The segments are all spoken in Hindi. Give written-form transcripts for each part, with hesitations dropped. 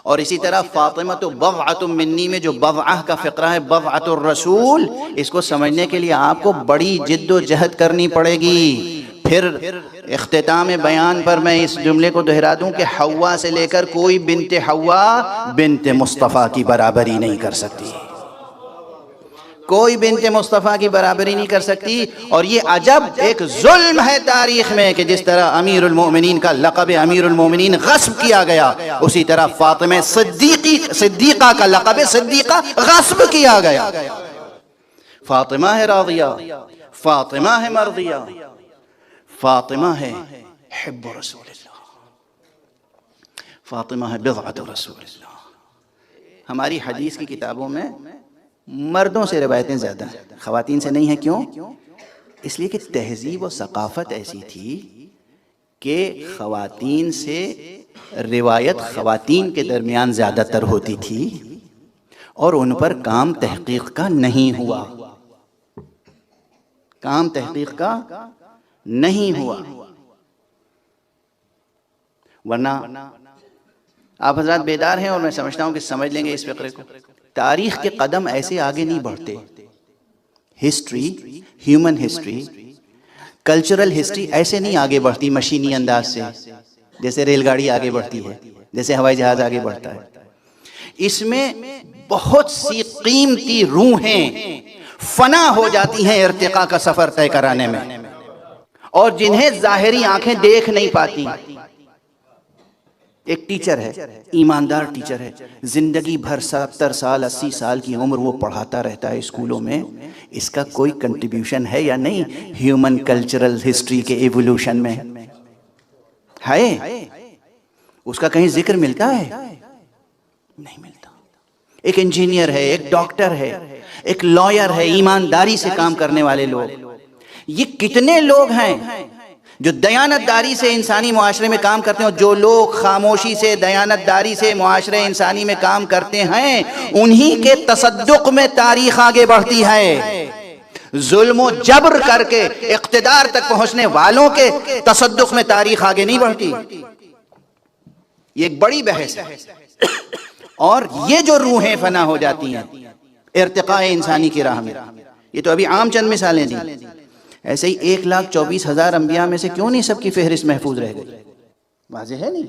और इसी तरह फातिमतु बज़अतुम मिन्नी में जो बज़अह का फ़िक्रा है, बज़अतुर रसूल, इसको समझने के लिए आपको बड़ी जिद्दोजहद करनी पड़ेगी। फिर इख्तिताम बयान पर मैं इस जुमले को दोहरा दूं कि हव्वा से लेकर कोई बिन्ते हव्वा बिन्ते मुस्तफ़ा की बराबरी नहीं कर सकती, कोई बिन्ते मुस्तफ़ा की बराबरी नहीं कर सकती। और ये अजब एक जुल्म है तारीख में कि जिस तरह अमीरुल मोमिनीन का लक़ब अमीरुल मोमिनीन गस्ब किया गया, उसी तरह फातिमा सिद्दीक़ा का लक़ब सिद्दीक़ा गस्ब किया गया। फातिमा है राज़िया, फातिमा है मर्दिया, फातिमा है हिब्बु रसूलिल्लाह, फातिमा है बिज़अतु रसूलिल्लाह। हमारी हदीस की किताबों में मर्दों से रिवायतें ज़्यादा हैं, ख़वातीन से नहीं है। क्यों? इसलिए कि तहज़ीब और सक़ाफ़त ऐसी थी कि ख़वातीन से रिवायत ख़वातीन के दरमियान ज़्यादातर होती थी और उन पर काम तहक़ीक़ का नहीं हुआ, काम तहक़ीक़ का नहीं हुआ। वरना आप हज़रात बेदार हैं और मैं समझता हूँ कि समझ लेंगे इस फ़िक्रे को। तारीख़ के कदम ऐसे आगे नहीं बढ़ते। History, human history, cultural history ऐसे नहीं आगे बढ़ती मशीनी अंदाज से, जैसे रेलगाड़ी आगे बढ़ती है, जैसे हवाई जहाज़ आगे बढ़ता है। इसमें बहुत सी कीमती रूहें फना हो जाती हैं इर्तिका का सफ़र तय कराने में, और जिन्हें ज़ाहिरी आंखें देख नहीं पाती। एक टीचर है, ईमानदार टीचर है, जिंदगी भर 70 साल 80 साल की उम्र वो पढ़ाता रहता है स्कूलों में, इसका कोई कंट्रीब्यूशन है या नहीं ह्यूमन कल्चरल हिस्ट्री के एवोल्यूशन में? है? उसका कहीं जिक्र मिलता है? नहीं मिलता। एक इंजीनियर है, एक डॉक्टर है, एक लॉयर है, ईमानदारी से काम करने वाले लोग, ये कितने लोग हैं जो दयानतदारी से इंसानी मुआशरे में काम करते हैं। और जो लोग खामोशी से दयानतदारी से मुआशरे इंसानी में काम करते हैं, उन्हीं के तसद्दुक में तारीख आगे बढ़ती है। जुल्म जबर करके इक़्तिदार तक पहुंचने वालों के तसद्दुक में तारीख आगे नहीं बढ़ती। ये एक बड़ी बहस है। और ये जो रूहें फना हो जाती हैं इर्तिक़ाए इंसानी की राह में, ये तो अभी आम चंद मिसालें दी। ऐसे ही 1,24,000 अंबिया में से क्यों नहीं सबकी फहरिस्त महफूज रह गई? वाज़ेह है नहीं?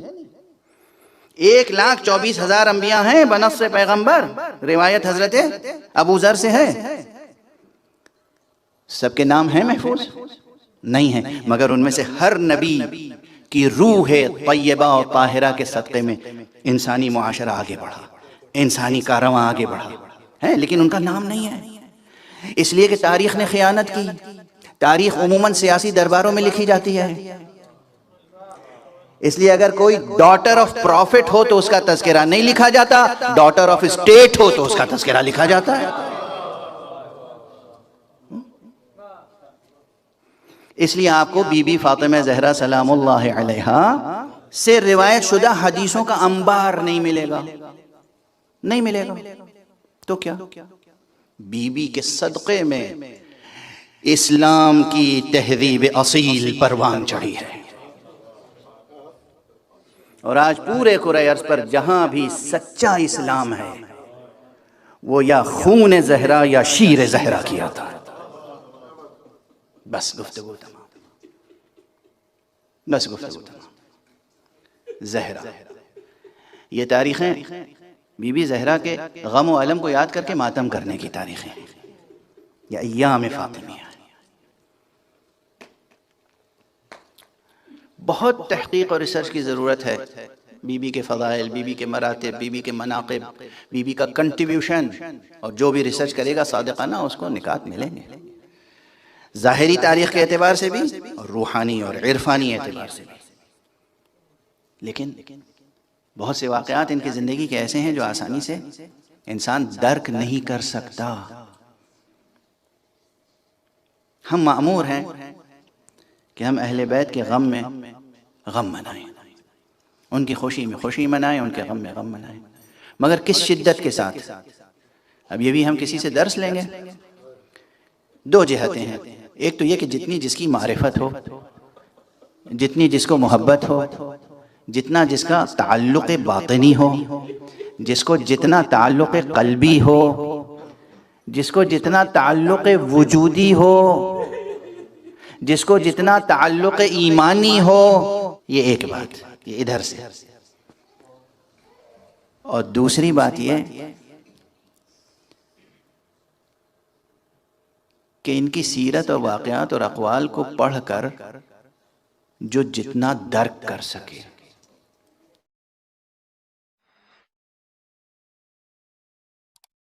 1,24,000 अंबिया हैं बनस्से पैगंबर, रिवायत हजरत अबू ज़र से है। सबके नाम हैं महफूज? नहीं है, मगर उनमें से हर नबी की रूह तय्यबा और ताहिरा के सदक़े में इंसानी मुआशरा आगे बढ़ा, इंसानी कारवां आगे बढ़ा है, लेकिन उनका नाम नहीं है। इसलिए कि तारीख़ ने ख़यानत की। तारीख उमूमन सियासी दरबारों में लिखी जाती है, इसलिए अगर कोई डॉटर ऑफ प्रॉफिट हो तो उसका तज़किरा नहीं लिखा जाता, डॉटर ऑफ स्टेट हो तो उसका तज़किरा लिखा जाता है। इसलिए आपको बीबी फातिमा ज़हरा सलामुल्लाह अलैहा से रिवायत शुदा हदीसों का अंबार नहीं मिलेगा, नहीं मिलेगा। तो क्या बीबी के सदक़े में इस्लाम की तहज़ीब असील परवान चढ़ी है। और आज पूरे कुरे अर्ज़ पर जहां भी सच्चा इस्लाम है, वो या खून ज़हरा या शीर ज़हरा किया था। बस गुफ्तगू तमाम, बस गुफ्तगू तमाम। ज़हरा, ये तारीख़ें बीबी ज़हरा के गम व अलम को याद करके मातम करने की तारीख़ें, या अय्याम फ़ातिमिया। बहुत तहक़ीक़ और रिसर्च की ज़रूरत है बीबी के फ़ज़ाइल, बीबी के मरातिब, बीबी के मनाक़िब, बीबी का कंट्रीब्यूशन। और जो भी रिसर्च करेगा सादिक़ाना उसको निकात मिलेंगे, ज़ाहिरी तारीख़ के एतबार से भी और रूहानी और इरफ़ानी एतबार से भी। लेकिन बहुत से वाक़यात इनकी ज़िंदगी के ऐसे हैं जो आसानी से इंसान दर्क नहीं कर सकता। हम मामूर हैं कि हम अहले बैत के गम में गम मनाएं, उनकी खुशी में खुशी मनाएं, उनके गम में गम मनाएं, मगर किस शिद्दत के साथ। अब ये भी हम किसी से दर्स लेंगे। दो जिहतें हैं, एक तो ये कि जितनी जिसकी मारिफत हो, जितनी जिसको मोहब्बत हो, जितना जिसका ताल्लुक़ बातिनी हो, जिसको जितना ताल्लुक़ क़ल्बी हो, जिसको जितना ताल्लुक़ वजूदी हो, जिसको जितना ताल्लुक़ ईमानी हो, ये एक बात, ये इधर से। और दूसरी बात ये कि इनकी सीरत और वाक़यात और अक़वाल को पढ़कर जो जितना दर्क कर सके,